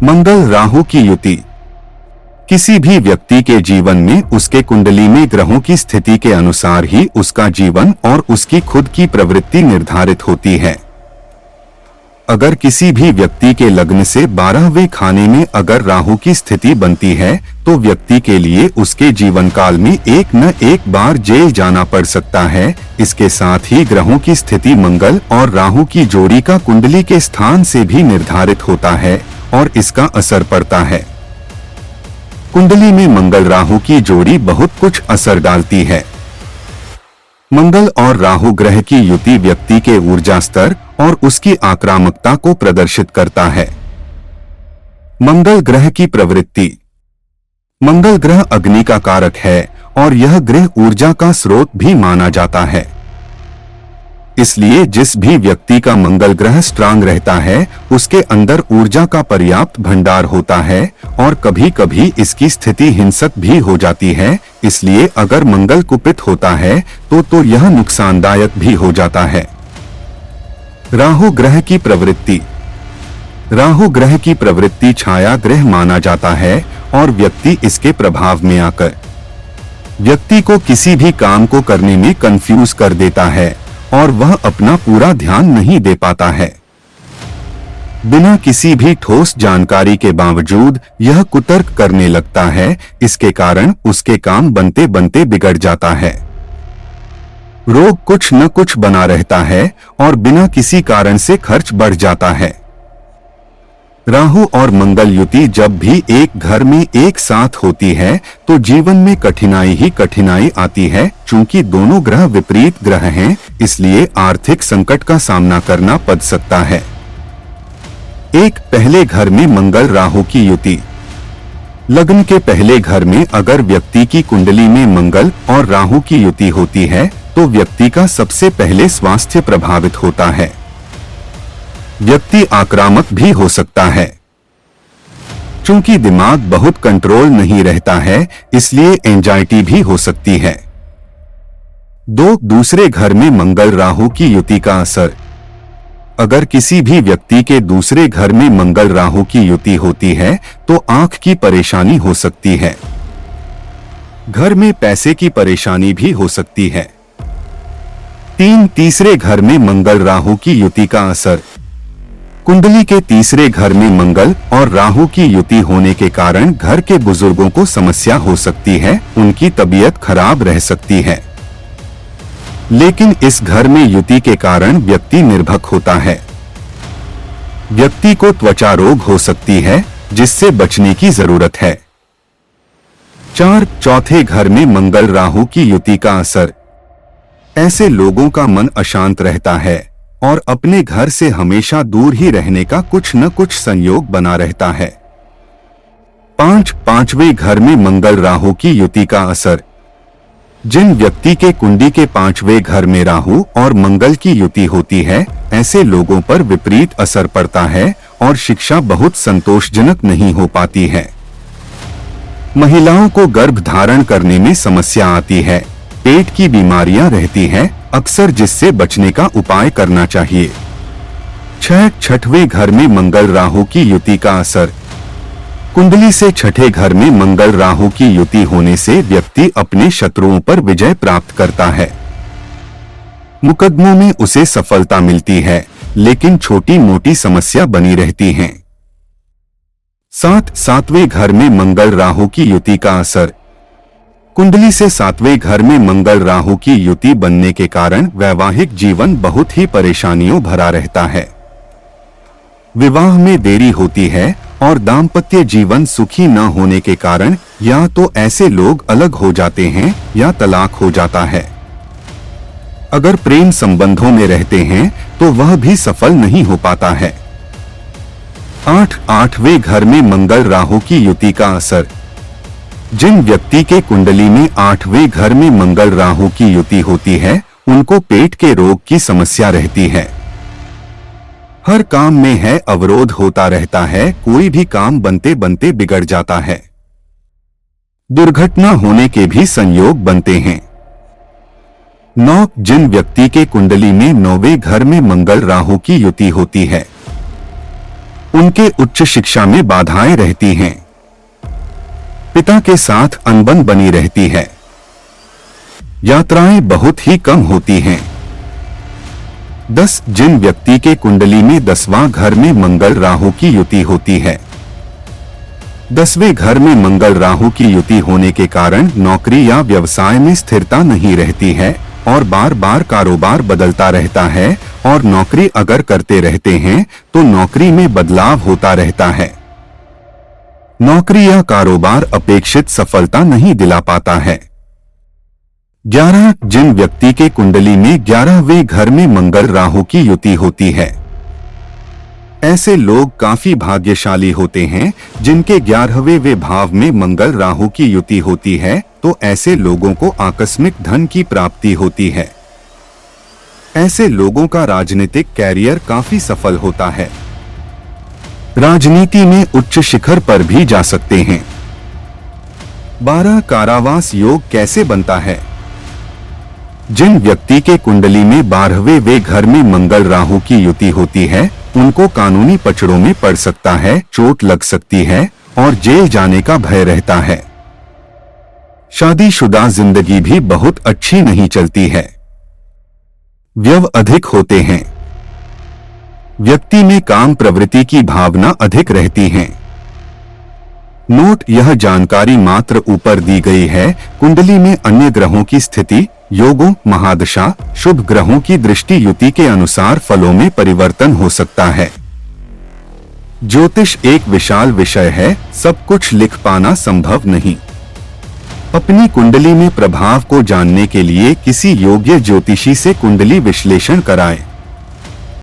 मंगल राहु की युति। किसी भी व्यक्ति के जीवन में उसके कुंडली में ग्रहों की स्थिति के अनुसार ही उसका जीवन और उसकी खुद की प्रवृत्ति निर्धारित होती है। अगर किसी भी व्यक्ति के लग्न से 12वें खाने में अगर राहु की स्थिति बनती है तो व्यक्ति के लिए उसके जीवन काल में एक न एक बार जेल जाना पड़ सकता है। इसके साथ ही ग्रहों की स्थिति मंगल और राहु की जोड़ी का कुंडली के स्थान से भी निर्धारित होता है और इसका असर पड़ता है। कुंडली में मंगल राहु की जोड़ी बहुत कुछ असर डालती है। मंगल और राहु ग्रह की युति व्यक्ति के ऊर्जा स्तर और उसकी आक्रामकता को प्रदर्शित करता है। मंगल ग्रह की प्रवृत्ति। मंगल ग्रह अग्नि का कारक है और यह ग्रह ऊर्जा का स्रोत भी माना जाता है। इसलिए जिस भी व्यक्ति का मंगल ग्रह स्ट्रांग रहता है उसके अंदर ऊर्जा का पर्याप्त भंडार होता है और कभी कभी इसकी स्थिति हिंसक भी हो जाती है। इसलिए अगर मंगल कुपित होता है तो यह नुकसानदायक भी हो जाता है। राहु ग्रह की प्रवृत्ति। राहु ग्रह की प्रवृत्ति छाया ग्रह माना जाता है और व्यक्ति इसके प्रभाव में आकर व्यक्ति को किसी भी काम को करने में कंफ्यूज कर देता है और वह अपना पूरा ध्यान नहीं दे पाता है। बिना किसी भी ठोस जानकारी के बावजूद यह कुतर्क करने लगता है। इसके कारण उसके काम बनते बनते बिगड़ जाता है। रोग कुछ न कुछ बना रहता है और बिना किसी कारण से खर्च बढ़ जाता है। राहु और मंगल युति जब भी एक घर में एक साथ होती है तो जीवन में कठिनाई ही कठिनाई आती है। चूंकि दोनों ग्रह विपरीत ग्रह हैं, इसलिए आर्थिक संकट का सामना करना पड़ सकता है। एक पहले घर में मंगल राहु की युति। लग्न के पहले घर में अगर व्यक्ति की कुंडली में मंगल और राहु की युति होती है तो व्यक्ति का सबसे पहले स्वास्थ्य प्रभावित होता है। व्यक्ति आक्रामक भी हो सकता है। चूंकि दिमाग बहुत कंट्रोल नहीं रहता है, इसलिए एंजाइटी भी हो सकती है। दूसरे घर में मंगल राहु की युति का असर। अगर किसी भी व्यक्ति के दूसरे घर में मंगल राहु की युति होती है तो आंख की परेशानी हो सकती है। घर में पैसे की परेशानी भी हो सकती है। तीसरे घर में मंगल राहु की युति का असर। कुंडली के तीसरे घर में मंगल और राहु की युति होने के कारण घर के बुजुर्गों को समस्या हो सकती है, उनकी तबीयत खराब रह सकती है। लेकिन इस घर में युति के कारण व्यक्ति निर्भक होता है। व्यक्ति को त्वचा रोग हो सकती है जिससे बचने की जरूरत है। चौथे घर में मंगल राहु की युति का असर। ऐसे लोगों का मन अशांत रहता है और अपने घर से हमेशा दूर ही रहने का कुछ न कुछ संयोग बना रहता है। पांचवें घर में मंगल राहु की युति का असर। जिन व्यक्ति के कुंडली के 5वें घर में राहु और मंगल की युति होती है, ऐसे लोगों पर विपरीत असर पड़ता है और शिक्षा बहुत संतोषजनक नहीं हो पाती है। महिलाओं को गर्भ धारण करने में समस्या आती है। पेट की बीमारियां रहती हैं अक्सर, जिससे बचने का उपाय करना चाहिए। छठवें घर में मंगल राहु की युति का असर। कुंडली से छठे घर में मंगल राहु की युति होने से व्यक्ति अपने शत्रुओं पर विजय प्राप्त करता है। मुकदमों में उसे सफलता मिलती है, लेकिन छोटी मोटी समस्या बनी रहती हैं। सातवें घर में मंगल राहु की युति का असर। कुंडली से 7वें घर में मंगल राहु की युति बनने के कारण वैवाहिक जीवन बहुत ही परेशानियों भरा रहता है। विवाह में देरी होती है और दाम्पत्य जीवन सुखी न होने के कारण या तो ऐसे लोग अलग हो जाते हैं या तलाक हो जाता है। अगर प्रेम संबंधों में रहते हैं तो वह भी सफल नहीं हो पाता है। आठवें घर में मंगल राहु की युति का असर। जिन व्यक्ति के कुंडली में 8वें घर में मंगल राहु की युति होती है, उनको पेट के रोग की समस्या रहती है। हर काम में है अवरोध होता रहता है, कोई भी काम बनते बनते बिगड़ जाता है। दुर्घटना होने के भी संयोग बनते हैं। जिन व्यक्ति के कुंडली में 9वें घर में मंगल राहु की युति होती है, उनके उच्च शिक्षा में बाधाएं रहती हैं। पिता के साथ अनबन बनी रहती है। यात्राएं बहुत ही कम होती हैं। 10 जिन व्यक्ति के कुंडली में 10वां घर में मंगल राहु की युति होती है। 10वें घर में मंगल राहु की युति होने के कारण नौकरी या व्यवसाय में स्थिरता नहीं रहती है और बार बार कारोबार बदलता रहता है, और नौकरी अगर करते रहते हैं तो नौकरी में बदलाव होता रहता है। नौकरी या कारोबार अपेक्षित सफलता नहीं दिला पाता है। 11 जिन व्यक्ति के कुंडली में 11वें घर में मंगल राहु की युति होती है। ऐसे लोग काफी भाग्यशाली होते हैं जिनके 11वें भाव में मंगल राहु की युति होती है, तो ऐसे लोगों को आकस्मिक धन की प्राप्ति होती है। ऐसे लोगों का राजनीतिक कैरियर काफी सफल होता है। राजनीति में उच्च शिखर पर भी जा सकते हैं। 12 कारावास योग कैसे बनता है। जिन व्यक्ति के कुंडली में 12वें घर में मंगल राहु की युति होती है, उनको कानूनी पचड़ों में पड़ सकता है, चोट लग सकती है और जेल जाने का भय रहता है। शादीशुदा जिंदगी भी बहुत अच्छी नहीं चलती है। व्यय अधिक होते हैं। व्यक्ति में काम प्रवृत्ति की भावना अधिक रहती है। नोट, यह जानकारी मात्र ऊपर दी गई है। कुंडली में अन्य ग्रहों की स्थिति, योगों, महादशा, शुभ ग्रहों की दृष्टि युति के अनुसार फलों में परिवर्तन हो सकता है। ज्योतिष एक विशाल विषय है, सब कुछ लिख पाना संभव नहीं। अपनी कुंडली में प्रभाव को जानने के लिए किसी योग्य ज्योतिषी से कुंडली विश्लेषण कराएं।